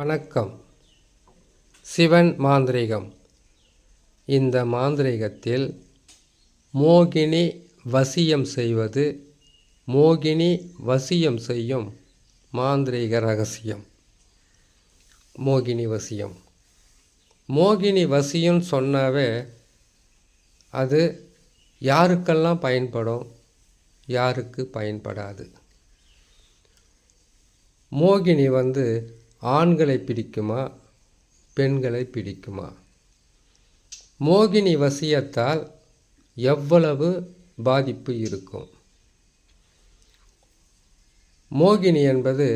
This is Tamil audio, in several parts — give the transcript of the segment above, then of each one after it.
வணக்கம். சிவன் மாந்திரீகம். இந்த மாந்திரீகத்தில் மோகினி வசியம் செய்வது, மோகினி வசியம் செய்யும் மாந்திரீக ரகசியம். மோகினி வசியம். மோகினி வசியம் சொன்னாவே அது யாருக்கெல்லாம் பயன்படும், யாருக்கு பயன்படாது. மோகினி ஆண்களை பிடிக்குமா, பெண்களை பிடிக்குமா? மோகினி வசியத்தால் எவ்வளவு பாதிப்பு இருக்கும்? மோகினி என்பது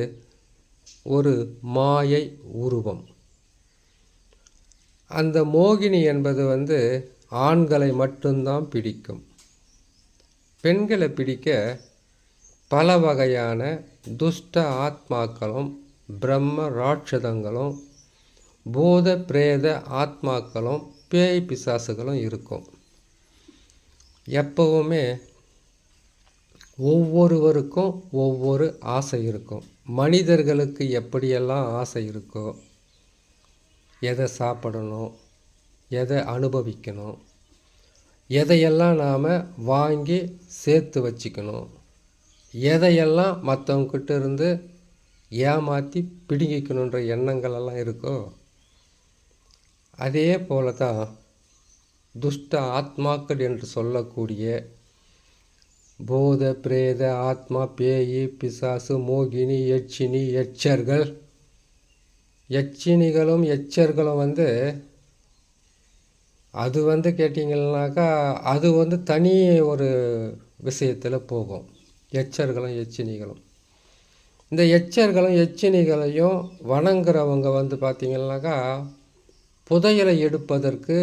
ஒரு மாயை உருவம். அந்த மோகினி என்பது ஆண்களை மட்டும்தான் பிடிக்கும். பெண்களை பிடிக்க பல வகையான துஷ்ட ஆத்மாக்களும் பிரம்ம ராட்சதங்களும் பூத பிரேத ஆத்மாக்களும் பேய் பிசாசுகளும் இருக்கும். எப்பவுமே ஒவ்வொருவருக்கும் ஒவ்வொரு ஆசை இருக்கும். மனிதர்களுக்கு எப்படியெல்லாம் ஆசை இருக்கோ, எதை சாப்பிடணும், எதை அனுபவிக்கணும், எதையெல்லாம் நாம் வாங்கி சேர்த்து வச்சுக்கணும், எதையெல்லாம் மற்றவங்கிட்ட இருந்து ஏமாற்றி பிடுங்கிக்கணுன்ற எண்ணங்களெல்லாம் இருக்கோ, அதே போல தான் துஷ்ட ஆத்மாக்கள் என்று சொல்லக்கூடிய பூத பிரேத ஆத்மா, பேய் பிசாசு, மோகினி, யட்சினி, எச்சர்கள். யட்சினிகளும் எச்சர்களும் அது கேட்டிங்கன்னாக்கா அது தனி ஒரு விஷயத்தில் போகும். எச்சர்களும் எச்சினிகளும், இந்த எச்சர்களும் எச்சினிகளையும் வணங்குறவங்க பார்த்திங்கன்னாக்கா புதையலை எடுப்பதற்கு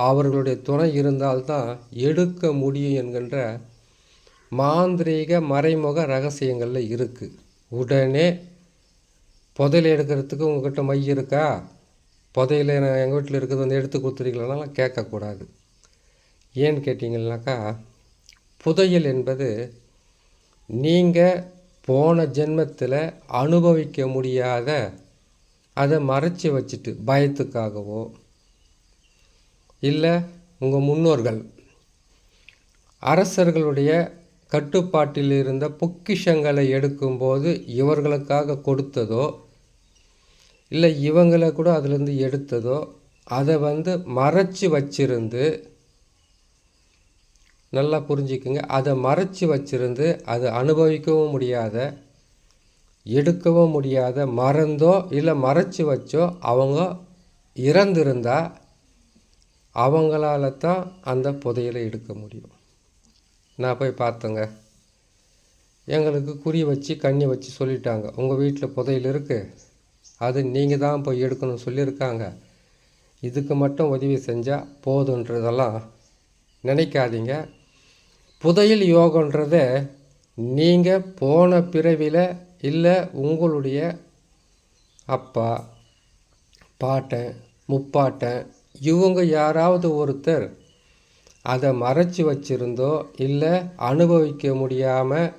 அவர்களுடைய துணை இருந்தால்தான் எடுக்க முடியும் என்கின்ற மாந்திரீக மறைமுக ரகசியங்களில் இருக்குது. உடனே புதையலை எடுக்கிறதுக்கு உங்கள்கிட்ட மை இருக்கா, புதையலை எங்கள் வீட்டில் இருக்கிறது எடுத்து கொடுத்துருக்கீங்களாலாம் கேட்கக்கூடாது. ஏன்னு கேட்டிங்கன்னாக்கா புதையல் என்பது நீங்கள் போன ஜென்மத்தில் அனுபவிக்க முடியாத, அதை மறைச்சி வச்சுட்டு பயத்துக்காகவோ, இல்லை உங்கள் முன்னோர்கள் அரசர்களுடைய கட்டுப்பாட்டில் இருந்த பொக்கிஷங்களை எடுக்கும்போது இவர்களுக்காக கொடுத்ததோ, இல்லை இவங்களை கூட அதிலிருந்து எடுத்ததோ, அதை மறைச்சி வச்சிருந்து, நல்லா புரிஞ்சுக்குங்க, அதை மறைச்சி வச்சிருந்து அது அனுபவிக்கவும் முடியாத, எடுக்கவும் முடியாத, மறந்தோ இல்லை மறைச்சி வச்சோ அவங்க இறந்திருந்தால் அவங்களால தான் அந்த புதையலை எடுக்க முடியும். நான் போய் பார்த்தேங்க, எங்களுக்கு குறி வச்சு கண்ணி வச்சு சொல்லிட்டாங்க, உங்கள் வீட்டில் புதையல் இருக்குது, அது நீங்கள் தான் போய் எடுக்கணும்னு சொல்லியிருக்காங்க, இதுக்கு மட்டும் உதவி செஞ்சால் போதுன்றதெல்லாம் நினைக்காதீங்க. புதையல் யோகன்றத நீங்கள் போன பிறவியில் இல்லை உங்களுடைய அப்பா, பாட்டன், முப்பாட்டன் இவங்க யாராவது ஒருத்தர் அதை மறைச்சி வச்சிருந்தோ இல்லை அனுபவிக்க முடியாமல்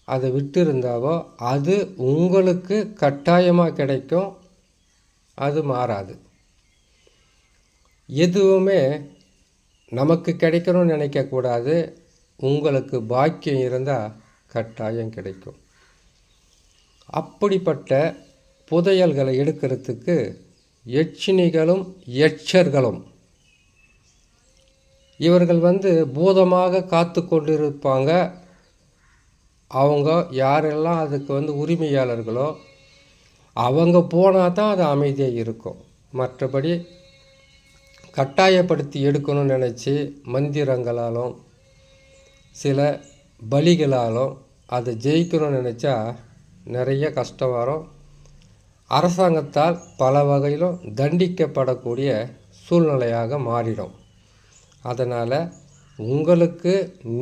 அதை விட்டிருந்தாவோ அது உங்களுக்கு கட்டாயமாக கிடைக்கும். அது மாறாது. எதுவுமே நமக்கு கிடைக்கணும்னு நினைக்கக்கூடாது. உங்களுக்கு பாக்கியம் இருந்தால் கட்டாயம் கிடைக்கும். அப்படிப்பட்ட புதையல்களை எடுக்கிறதுக்கு யட்சினிகளும் எச்சர்களும் இவர்கள் பூதமாக காத்து கொண்டிருப்பாங்க. அவங்க யாரெல்லாம் அதுக்கு உரிமையாளர்களோ அவங்க போனால் தான் அது அமைதியாக இருக்கும். மற்றபடி கட்டாயப்படுத்தி எடுக்கணும்னு நினச்சி மந்திரங்களாலும் சில பலிகளாலும் அதை ஜெயிக்கணும்னு நினச்சா நிறைய கஷ்டம் வரும். அரசாங்கத்தால் பல வகையிலும் தண்டிக்கப்படக்கூடிய சூழ்நிலையாக மாறிடும். அதனால் உங்களுக்கு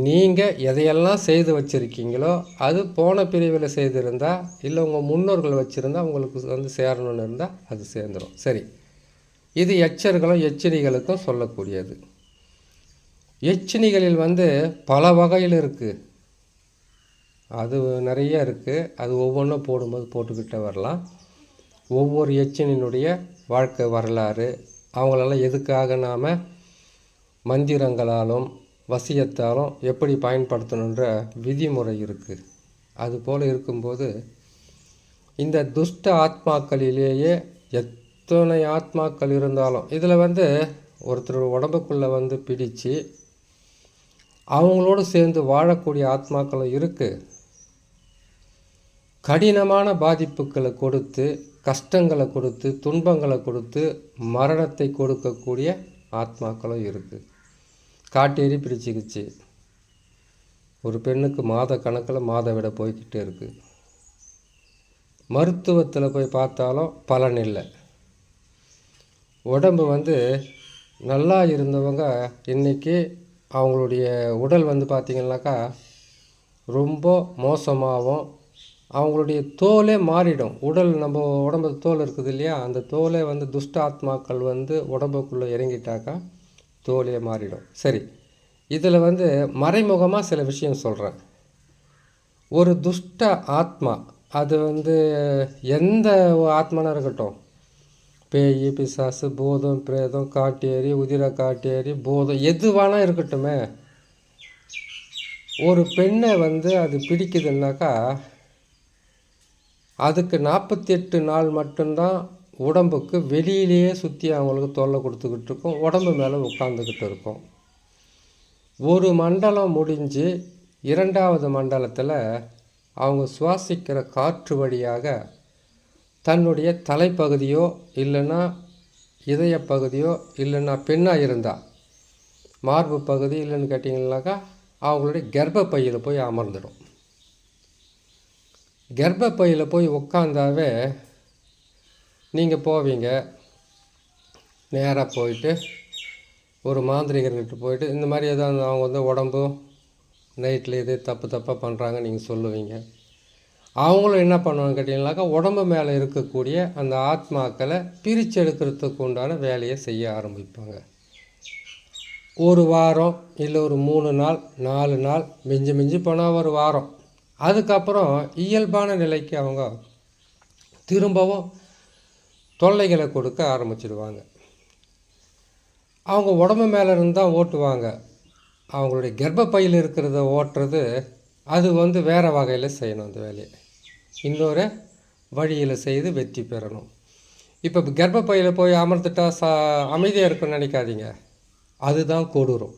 நீங்கள் எதையெல்லாம் செய்து வச்சுருக்கீங்களோ அது போன பிரிவில் செய்திருந்தால், இல்லை உங்கள் முன்னோர்கள் வச்சுருந்தா உங்களுக்கு சேரணும்னு இருந்தால் அது சேர்ந்துடும். சரி, இது எச்சர்களும் எச்சினிகளுக்கும் சொல்லக்கூடியது. எச்சினிகளில் பல வகையில் இருக்குது. அது நிறைய இருக்குது. அது ஒவ்வொன்றும் போடும்போது போட்டுக்கிட்டே வரலாம். ஒவ்வொரு எச்சனினுடைய வாழ்க்கை வரலாறு, அவங்களெல்லாம் எதுக்காக நாம் மந்திரங்களாலும் வசியத்தாலும் எப்படி பயன்படுத்தணுன்ற விதிமுறை இருக்குது. அதுபோல் இருக்கும்போது இந்த துஷ்ட ஆத்மாக்களிலேயே எத்தனை ஆத்மாக்கள் இருந்தாலும் இதில் ஒருத்தரோட உடம்புக்குள்ளே பிடிச்சு அவங்களோடு சேர்ந்து வாழக்கூடிய ஆத்மாக்களும் இருக்குது. கடினமான பாதிப்புகளை கொடுத்து, கஷ்டங்களை கொடுத்து, துன்பங்களை கொடுத்து, மரணத்தை கொடுக்கக்கூடிய ஆத்மாக்களும் இருக்குது. காட்டேறி பிடிச்சிக்கிச்சு. ஒரு பெண்ணுக்கு மாத கணக்கில் மாதவிட போய்கிட்டே இருக்குது. மருத்துவத்தில் போய் பார்த்தாலும் பலன் இல்லை. உடம்பு நல்லா இருந்தவங்க இன்றைக்கி அவங்களுடைய உடல் பார்த்திங்கனாக்கா ரொம்ப மோசமாகவும், அவங்களுடைய தோலே மாறிடும். உடல் நம்ம உடம்பு தோல் இருக்குது இல்லையா, அந்த தோலே துஷ்ட ஆத்மாக்கள் உடம்புக்குள்ளே இறங்கிட்டாக்கா தோலே மாறிடும். சரி, இதில் மறைமுகமாக சில விஷயம் சொல்கிறேன். ஒரு துஷ்ட ஆத்மா அது எந்த ஆத்மானா இருக்கட்டும், பேய், பிசாசு, பூதம், பிரேதம், காட்டேரி, உதிர காட்டேரி, பூதம் எதுவானா இருக்கட்டுமே, ஒரு பெண்ணை அது பிடிக்குதுன்னாக்கா அதுக்கு 48 நாள் மட்டும்தான் உடம்புக்கு வெளியிலேயே சுற்றி அவங்களுக்கு தொல்லை கொடுத்துக்கிட்டு இருக்கும், உடம்பு மேலே உட்காந்துக்கிட்டு இருக்கும். ஒரு மண்டலம் முடிஞ்சு 2வது மண்டலத்தில் அவங்க சுவாசிக்கிற காற்று வழியாக தன்னுடைய தலைப்பகுதியோ இல்லைன்னா இதய பகுதியோ இல்லைன்னா பெண்ணாக இருந்தால் மார்பு பகுதி இல்லைன்னு கேட்டிங்கனாக்கா அவங்களுடைய கர்ப்பப்பையில் போய் அமர்ந்துடும். கர்ப்பப்பையில் போய் உட்காந்தாவே நீங்கள் போவீங்க, நேராக போயிட்டு ஒரு மாந்திரிகர்கிட்ட போயிட்டு இந்த மாதிரி ஏதாவது அவங்க உடம்பு நைட்டில் எது தப்பாக பண்ணுறாங்க நீங்கள் சொல்லுவீங்க. அவங்களும் என்ன பண்ணுவாங்க கேட்டிங்கனாக்கா உடம்பு மேலே இருக்கக்கூடிய அந்த ஆத்மாக்களை பிரித்து எடுக்கிறதுக்கு உண்டான வேலையை செய்ய ஆரம்பிப்பாங்க. ஒரு வாரம் இல்லை ஒரு 3 நாள் 4 நாள் மிஞ்சி போனால் ஒரு வாரம். அதுக்கப்புறம் இயல்பான நிலைக்கு அவங்க திரும்பவும் தொல்லைகளை கொடுக்க ஆரம்பிச்சிடுவாங்க. அவங்க உடம்பு மேலே இருந்தால் ஓட்டுவாங்க. அவங்களுடைய கர்ப்பப்பையில் இருக்கிறத ஓட்டுறது அது வேறு வகையில் செய்யணும். அந்த வேலையை இன்னொரு வழியில் செய்து வெற்றி பெறணும். இப்போ கர்ப்பப்பையில் போய் அமர்ந்துட்டா அமைதியாக இருக்குன்னு நினைக்காதீங்க. அதுதான் கொடூரம்,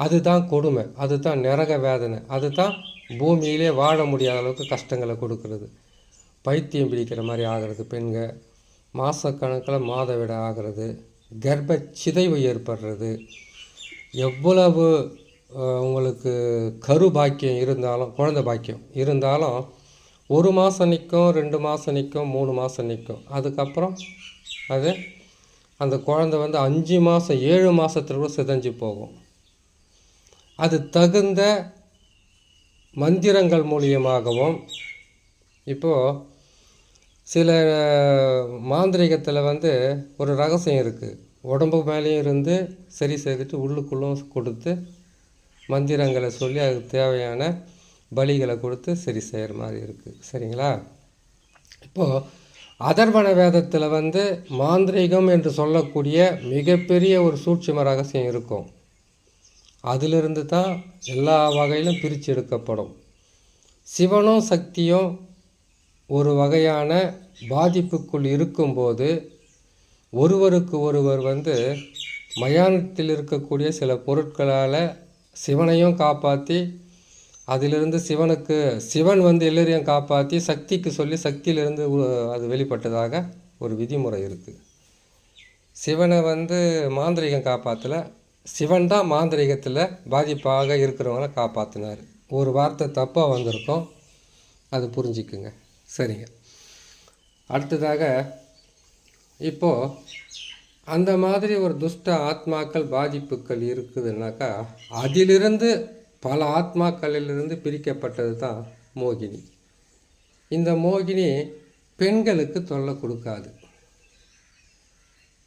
அதுதான் கொடுமை, அதுதான் நரக வேதனை, அதுதான் பூமியிலே வாழ முடியாத அளவுக்கு கஷ்டங்களை கொடுக்கறது. பைத்தியம் பிடிக்கிற மாதிரி ஆகிறது, பெண்கள் மாதக்கணக்கில் மாதவிட ஆகிறது, கர்ப்ப சிதைவு ஏற்படுறது. எவ்வளவு உங்களுக்கு கரு பாக்கியம் இருந்தாலும், குழந்தை பாக்கியம் இருந்தாலும் 1 மாதம் நிற்கும், 2 மாதம் நிற்கும், 3 மாதம் நிற்கும். அதுக்கப்புறம் அது அந்த குழந்தை 5 மாதம் 7 மாதத்துல கூட சிதைஞ்சு போகும். அது தகுந்த மந்திரங்கள் மூலியமாகவும், இப்போது சில மாந்திரிகத்தில் ஒரு ரகசியம் இருக்குது. உடம்பு மேலேயும் இருந்து சரி செய்துட்டு உள்ளுக்குள்ளும் கொடுத்து மந்திரங்களை சொல்லி அதுக்கு தேவையான பலிகளை கொடுத்து சரி செய்கிற மாதிரி இருக்குது. சரிங்களா? இப்போது அதர்வண வேதத்தில் மாந்திரீகம் என்று சொல்லக்கூடிய மிகப்பெரிய ஒரு சூட்சும ரகசியம் இருக்கும். அதிலிருந்து தான் எல்லா வகையிலும் பிரித்து எடுக்கப்படும். சிவனும் சக்தியும் ஒரு வகையான பாதிப்புக்குள் இருக்கும்போது ஒருவருக்கு ஒருவர் மயானத்தில் இருக்கக்கூடிய சில பொருட்களால் சிவனையும் காப்பாற்றி, அதிலிருந்து சிவன் எல்லோரையும் காப்பாற்றி சக்திக்கு சொல்லி சக்தியிலிருந்து அது வெளிப்பட்டதாக ஒரு விதிமுறை இருக்குது. சிவனை மாந்திரிகம் காப்பாற்றலை, சிவன் தான் மாந்திரிகத்தில் பாதிப்பாக இருக்கிறவங்கள காப்பாற்றினார். ஒரு வார்த்தை தப்பாக வந்திருக்கோம், அது புரிஞ்சுக்குங்க. சரிங்க. அடுத்ததாக இப்போது அந்த மாதிரி ஒரு துஷ்ட ஆத்மாக்கள் பாதிப்புகள் இருக்குதுன்னாக்கா அதிலிருந்து பல ஆத்மாக்களிலிருந்து பிரிக்கப்பட்டது தான் மோகினி. இந்த மோகினி பெண்களுக்கு தொல்லை கொடுக்காது,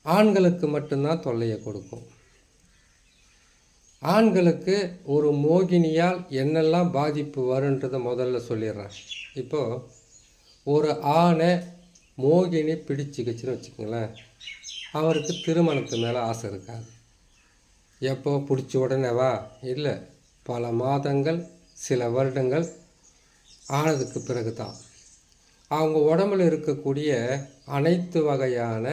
ஆண்களுக்கு மட்டும்தான் தொல்லையை கொடுக்கும். ஆண்களுக்கு ஒரு மோகினியால் என்னெல்லாம் பாதிப்பு வருன்றதை முதல்ல சொல்லிடுறேன். இப்போது ஒரு ஆணை மோகினி பிடிச்சிக்கிச்சுன்னு வச்சுக்கோங்களேன், அவருக்கு திருமணத்து மேலே ஆசை இருக்காது. எப்போ பிடிச்ச உடனேவா? இல்லை, பல மாதங்கள் சில வருடங்கள் ஆனதுக்கு பிறகு தான் அவங்க உடம்புல இருக்கக்கூடிய அனைத்து வகையான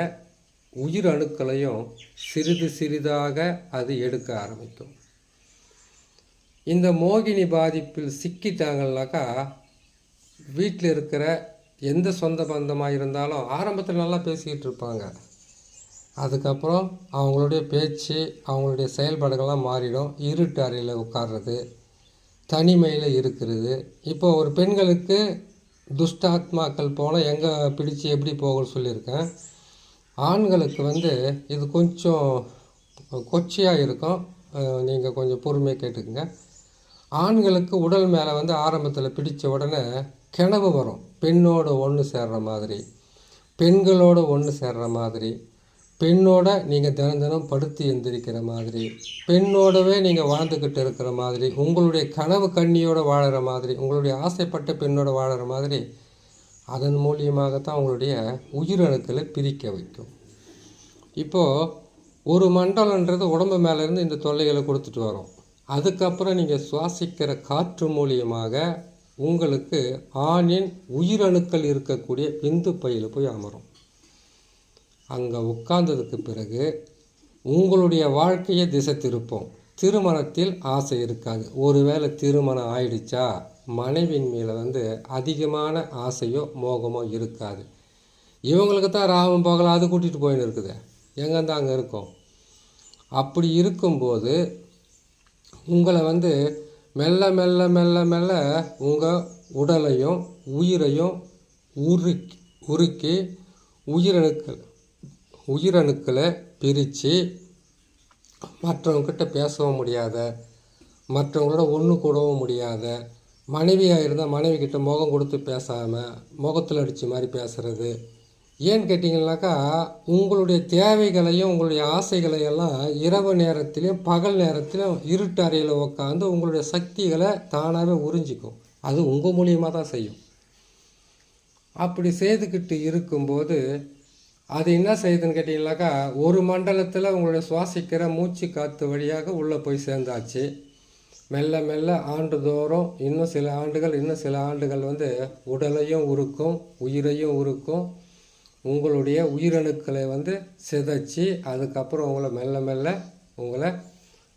உயிர் அணுக்களையும் சிறிது சிறிதாக அது எடுக்க ஆரம்பிக்கும். இந்த மோகினி பாதிப்பில் சிக்கிட்டாங்கன்னாக்கா வீட்டில் இருக்கிற எந்த சொந்த பந்தமாக இருந்தாலும் ஆரம்பத்தில் நல்லா பேசிக்கிட்டு இருப்பாங்க. அதுக்கப்புறம் அவங்களுடைய பேச்சு அவங்களுடைய செயல்பாடுகள்லாம் மாறிடும். இருட்டு அறையில் உட்கார்றது, தனிமையில் இருக்கிறது. இப்போ ஒரு பெண்களுக்கு துஷ்டாத்மாக்கள் போனால் எங்கே பிடிச்சி எப்படி போகணும்னு சொல்லியிருக்கேன். ஆண்களுக்கு இது கொஞ்சம் கொச்சையாக இருக்கும். நீங்கள் கொஞ்சம் பொறுமையாக கேட்டுக்குங்க. ஆண்களுக்கு உடல் மேலே ஆரம்பத்தில் பிடித்த உடனே கிணவு வரும். பெண்ணோடு ஒன்று சேர்ற மாதிரி, பெண்களோடு ஒன்று சேர்ற மாதிரி, பெண்ணோட நீங்கள் தினம் தினம் படுத்து எந்திரிக்கிற மாதிரி, பெண்ணோடவே நீங்கள் வாழ்ந்துக்கிட்டு இருக்கிற மாதிரி, உங்களுடைய கனவு கண்ணியோடு வாழற மாதிரி, உங்களுடைய ஆசைப்பட்ட பெண்ணோட வாழற மாதிரி, அதன் மூலியமாகத்தான் உங்களுடைய உயிரணுக்களை பிரிக்க வைக்கும். இப்போது ஒரு மண்டலன்றது உடம்பு மேலேருந்து இந்த தொல்லைகளை கொடுத்துட்டு வரும். அதுக்கப்புறம் நீங்கள் சுவாசிக்கிற காற்று மூலியமாக உங்களுக்கு ஆணின் உயிரணுக்கள் இருக்கக்கூடிய விந்து பையில் போய் அமரும். அங்கே உட்கார்ந்ததுக்கு பிறகு உங்களுடைய வாழ்க்கையை திசை திருப்போம். திருமணத்தில் ஆசை இருக்காது. ஒருவேளை திருமணம் ஆயிடுச்சா மனைவின் மேலே அதிகமான ஆசையோ மோகமோ இருக்காது. இவங்களுக்கு தான் ராமம் போகலாம், அது கூட்டிகிட்டு போயின்னு இருக்குது, எங்கேருந்து அங்கே இருக்கும். அப்படி இருக்கும்போது உங்களை மெல்ல மெல்ல மெல்ல மெல்ல உங்கள் உடலையும் உயிரையும் உருக்கி உயிரணுக்களை பிரித்து மற்றவங்கக்கிட்ட பேசவும் முடியாத, மற்றவங்களோட ஒன்று கூடவும் முடியாத, மனைவியாக இருந்தால் மனைவிக்கிட்ட முகம் கொடுத்து பேசாமல் முகத்தில் அடித்த மாதிரி பேசுகிறது. ஏன்னு கேட்டிங்கனாக்கா உங்களுடைய தேவைகளையும் உங்களுடைய ஆசைகளையெல்லாம் இரவு நேரத்திலையும் பகல் நேரத்திலும் இருட்டு அறையில் உட்காந்து உங்களுடைய சக்திகளை தானாகவே உறிஞ்சிக்கும். அது உங்கள் மூலியமாக தான் செய்யும். அப்படி செய்துக்கிட்டு இருக்கும்போது அது என்ன செய்யுதுன்னு கேட்டிங்கனாக்கா ஒரு மண்டலத்தில் உங்களுடைய சுவாசிக்கிற மூச்சு காற்று வழியாக உள்ளே போய் சேர்ந்தாச்சு. மெல்ல மெல்ல ஆண்டுதோறும் இன்னும் சில ஆண்டுகள் உடலையும் உருக்கும், உயிரையும் உருக்கும். உங்களுடைய உயிரணுக்களை சிதைச்சி அதுக்கப்புறம் உங்களை மெல்ல மெல்ல உங்களை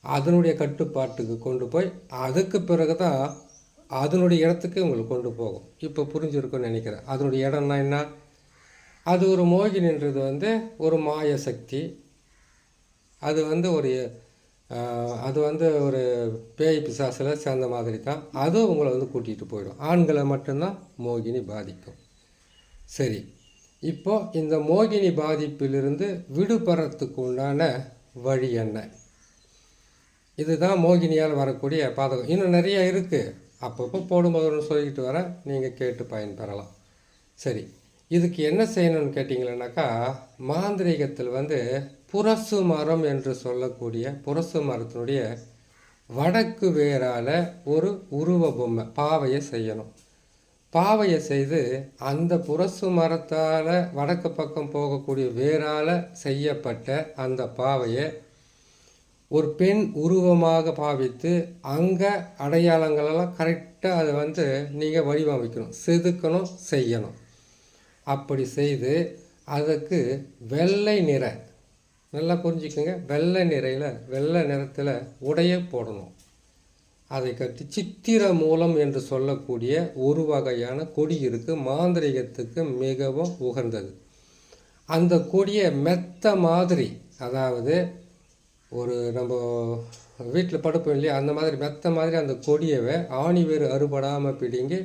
அதனுடைய கட்டுப்பாட்டுக்கு கொண்டு போய் அதுக்கு பிறகு தான் அதனுடைய இடத்துக்கு உங்களுக்கு கொண்டு போகும். இப்போ புரிஞ்சிருக்குன்னு நினைக்கிறேன். அதனுடைய இடம்னா என்ன? அது ஒரு மோகினின்றது ஒரு மாய சக்தி. அது ஒரு பேய் பிசாசில் சேர்ந்த மாதிரி தான். அதுவும் உங்களை கூட்டிகிட்டு போயிடும். ஆண்களை மட்டும்தான் மோகினி பாதிக்கும். சரி, இப்போ இந்த மோகினி பாதிப்பிலிருந்து விடுபடுறதுக்கு உண்டான வழி என்ன? இதுதான் மோகினியால் வரக்கூடிய பாதகம். இன்னும் நிறைய இருக்குது. அப்பப்போ போடும்போது சொல்லிக்கிட்டு வர நீங்கள் கேட்டு பயன்பெறலாம். சரி, இதுக்கு என்ன செய்யணும்னு கேட்டிங்களேனாக்கா மாந்திரீகத்தில் புரசு மரம் என்று சொல்லக்கூடிய புரசு மரத்தினுடைய வடக்கு வேரால் ஒரு உருவ பொம்மை பாவையை செய்யணும். பாவையை செய்து அந்த புரசு மரத்தால் வடக்கு பக்கம் போகக்கூடிய வேரால் செய்யப்பட்ட அந்த பாவையை ஒரு பெண் உருவமாக பாவித்து அங்கே அடையாளங்களெல்லாம் கரெக்டாக அதை நீங்கள் வடிவமைக்கணும், செதுக்கணும், செய்யணும். அப்படி செய்து அதுக்கு வெள்ளை நிற, நல்லா புரிஞ்சுக்கோங்க, வெள்ளை நிறத்தில் உடைய போடணும். அதை கட்டி சித்திர மூலம் என்று சொல்லக்கூடிய ஒரு வகையான கொடி இருக்குது. மாந்திரிகத்துக்கு மிகவும் உகந்தது. அந்த கொடியை மெத்த மாதிரி, அதாவது ஒரு நம்ம வீட்டில் படுப்போம் இல்லையா, அந்த மாதிரி மெத்த மாதிரி அந்த கொடியவை ஆணி வேறு அறுபடாமல் பிடிங்கி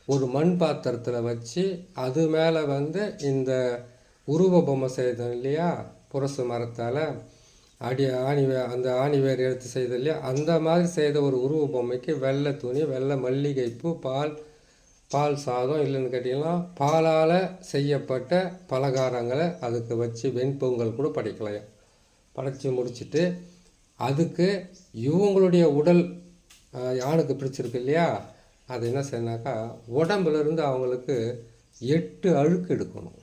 ஒரு மண் பாத்திரத்தில் வச்சு அது மேலே இந்த உருவ பொம்மை செய்தோம் இல்லையா புரசு மரத்தால் அந்த ஆணிவேர் எடுத்து செய்தோம் இல்லையா, அந்த மாதிரி செய்த ஒரு உருவ பொம்மைக்கு வெள்ளை துணி, வெள்ளை மல்லிகைப்பூ, பால் சாதம், இல்லைன்னு கேட்டிங்கன்னா பாலால் செய்யப்பட்ட பலகாரங்களை அதுக்கு வச்சு வெண்பொங்கல் கூட படைக்கலாம். படைச்சி முடிச்சுட்டு அதுக்கு இவங்களுடைய உடல் ஆணுக்கு பிடிச்சிருக்கு இல்லையா, அது என்ன செய்யணாக்கா உடம்புலேருந்து அவங்களுக்கு 8 அழுக்கு எடுக்கணும்.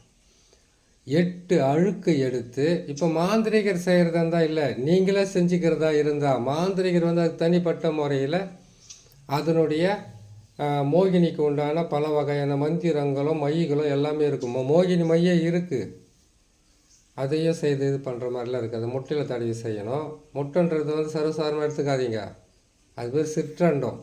8 அழுக்கு எடுத்து, இப்போ மாந்திரிகர் செய்கிறதா இருந்தால் இல்லை, நீங்களே செஞ்சுக்கிறதா இருந்தால் மாந்திரிகர் வந்து அது தனிப்பட்ட முறையில் அதனுடைய மோகினிக்கு உண்டான பல வகையான மந்திரங்களும் மைகளும் எல்லாமே இருக்கும். மோகினி மையே இருக்குது, அதையும் செய்து இது பண்ணுற மாதிரிலாம் இருக்குது. அது முட்டையில் தடவி செய்யணும். முட்டைன்றது வந்து சர்வசாதாரணமாக எடுத்துக்காதீங்க, அது பேர் சிற்றண்டம்.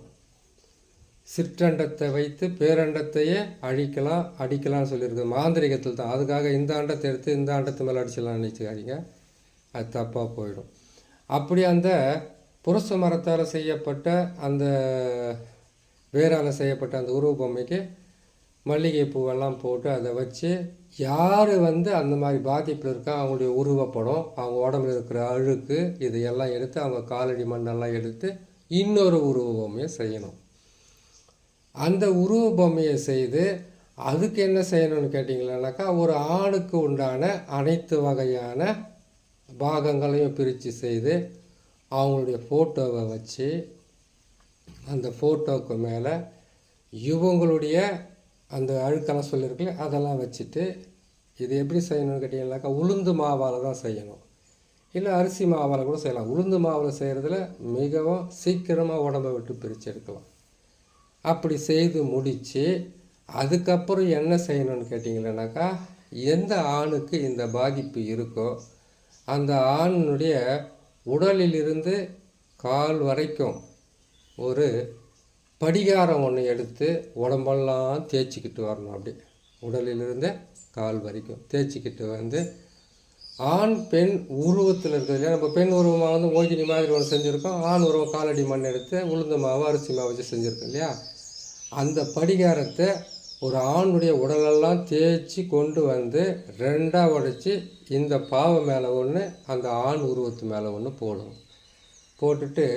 சிற்றண்டத்தை வைத்து பேரண்டத்தையே அடிக்கலாம்னு சொல்லியிருக்கு மாந்திரிகத்தில் தான். அதுக்காக இந்த அண்டத்தை எடுத்து இந்த அண்டத்து மேலே அடிச்சிடலாம் நினச்சிக்காதீங்க, அது தப்பாக போயிடும். அப்படி அந்த புருஷ மரத்தால் செய்யப்பட்ட அந்த வேரால் செய்யப்பட்ட அந்த உருவ பொம்மைக்கு மல்லிகை பூவெல்லாம் போட்டு அதை வச்சு யார் வந்து அந்த மாதிரி பாதிப்பில் இருக்கா அவங்களுடைய உருவப்படம், அவங்க உடம்புல இருக்கிற அழுக்கு இதையெல்லாம் எடுத்து அவங்க காலடி மண்ணெல்லாம் எடுத்து இன்னொரு உருவ பொம்மையை செய்யணும். அந்த உருவ பொம்மையை செய்து அதுக்கு என்ன செய்யணும்னு கேட்டிங்களானாக்கா, ஒரு ஆணுக்கு உண்டான அனைத்து வகையான பாகங்களையும் பிரித்து செய்து அவங்களுடைய ஃபோட்டோவை வச்சு அந்த ஃபோட்டோவுக்கு மேலே இவங்களுடைய அந்த அழுக்கெல்லாம் சொல்லியிருக்குல்ல அதெல்லாம் வச்சுட்டு, இது எப்படி செய்யணும்னு கேட்டிங்கனாக்கா உளுந்து மாவால் தான் செய்யணும், இல்லை அரிசி மாவால் கூட செய்யலாம். உளுந்து மாவில் செய்கிறதுல மிகவும் சீக்கிரமாக உடம்பை விட்டு பிரித்து எடுக்கலாம். அப்படி செய்து முடித்து அதுக்கப்புறம் என்ன செய்யணும்னு கேட்டிங்களேனாக்கா, எந்த ஆணுக்கு இந்த பாதிப்பு இருக்கோ அந்த ஆணுடைய உடலிலிருந்து கால் வரைக்கும் ஒரு படிகாரம் ஒன்று எடுத்து உடம்பெல்லாம் தேய்ச்சிக்கிட்டு வரணும். அப்படி உடலிலிருந்து கால் வரைக்கும் தேய்ச்சிக்கிட்டு வந்து ஆண் பெண் உருவத்தில் இருக்கிறது இல்லையா, நம்ம பெண் உருவமாக வந்து மோகினி மாதிரி ஒன்று செஞ்சுருக்கோம், ஆண் உருவம் காலடி மண் எடுத்து உளுந்து மாவு அரிசி மாவு வச்சு செஞ்சுருக்கோம் இல்லையா, அந்த படிகாரத்தை ஒரு ஆணுடைய உடலெல்லாம் தேய்ச்சி கொண்டு வந்து 2ஆக உடைச்சி இந்த பாவை மேலே ஒன்று அந்த ஆண் உருவத்து மேலே ஒன்று போடணும். போட்டுட்டு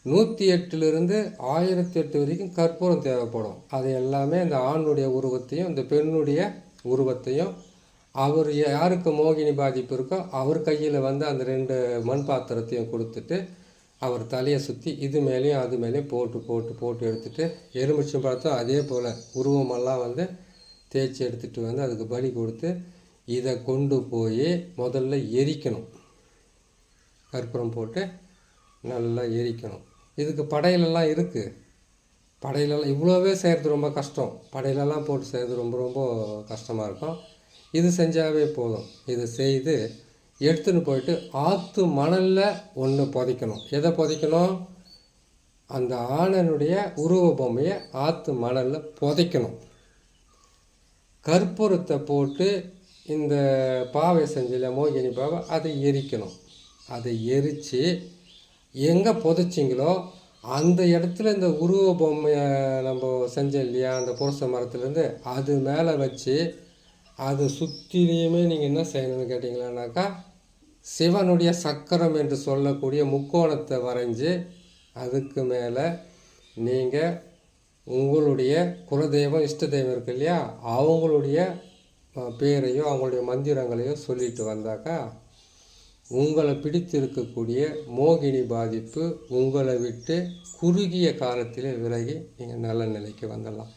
108லிருந்து 1008 வரைக்கும் கற்பூரம் தேவைப்படும். அது எல்லாமே அந்த ஆணுடைய உருவத்தையும் இந்த பெண்ணுடைய உருவத்தையும் அவர் யாருக்கு மோகினி பாதிப்பு இருக்கோ அவர் கையில் வந்து அந்த 2 மண் பாத்திரத்தையும் கொடுத்துட்டு அவர் தலையை சுற்றி இது மேலேயும் அது மேலேயும் போட்டு போட்டு போட்டு எடுத்துகிட்டு எலுமிச்சம் பார்த்தோம் அதே போல் உருவமெல்லாம் வந்து தேய்ச்சி எடுத்துகிட்டு வந்து அதுக்கு பலி கொடுத்து இதை கொண்டு போய் முதல்ல எரிக்கணும். கற்பூரம் போட்டு நல்லா எரிக்கணும். இதுக்கு படையிலெல்லாம் இருக்குது. படையிலெல்லாம் இவ்வளோவே செய்கிறது ரொம்ப கஷ்டம். படையிலெல்லாம் போட்டு செய்கிறது ரொம்ப ரொம்ப கஷ்டமாக இருக்கும். இது செஞ்சாவே போதும். இது செய்து எடுத்துன்னு போயிட்டு ஆற்று மணலில் ஒன்று புதைக்கணும். எதை புதைக்கணும்? அந்த ஆணனுடைய உருவ பொம்மையை ஆற்று மணலில் புதைக்கணும். கற்பூரத்தை போட்டு இந்த பாவை செஞ்சில மோகினி பாவை அதை எரிக்கணும். அதை எரித்து எங்கே புதைச்சிங்களோ அந்த இடத்துல இந்த உருவ பொம்மையை நம்ம செஞ்சோம் இல்லையா, அந்த புருஷ மரத்துலேருந்து அது மேலே வச்சு அது சுற்றிலையுமே நீங்கள் என்ன செய்யணும்னு கேட்டிங்களானாக்கா, சிவனுடைய சக்கரம் என்று சொல்லக்கூடிய முக்கோணத்தை வரைஞ்சி அதுக்கு மேலே நீங்கள் உங்களுடைய குலதெய்வம் இஷ்ட தெய்வம் இருக்கு இல்லையா அவங்களுடைய பேரையோ அவங்களுடைய மந்திரங்களையோ சொல்லிட்டு வந்தாக்கா உங்களை பிடித்திருக்கக்கூடிய மோகினி பாதிப்பு உங்களை விட்டு குறுகிய காலத்தில் விலகி நீங்கள் நல்ல நிலைக்கு வந்துடலாம்.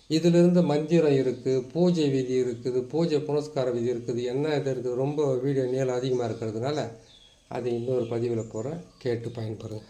இதிலிருந்து மந்திரம் இருக்குது, பூஜை விதி இருக்குது, பூஜை புனஸ்கார விதி இருக்குது, என்ன இது இருக்குது. ரொம்ப வீடியோ நீளம் அதிகமாக இருக்கிறதுனால அது இன்னொரு பதிவில் போகிறேன், கேட்டு பயன்பெறுங்க.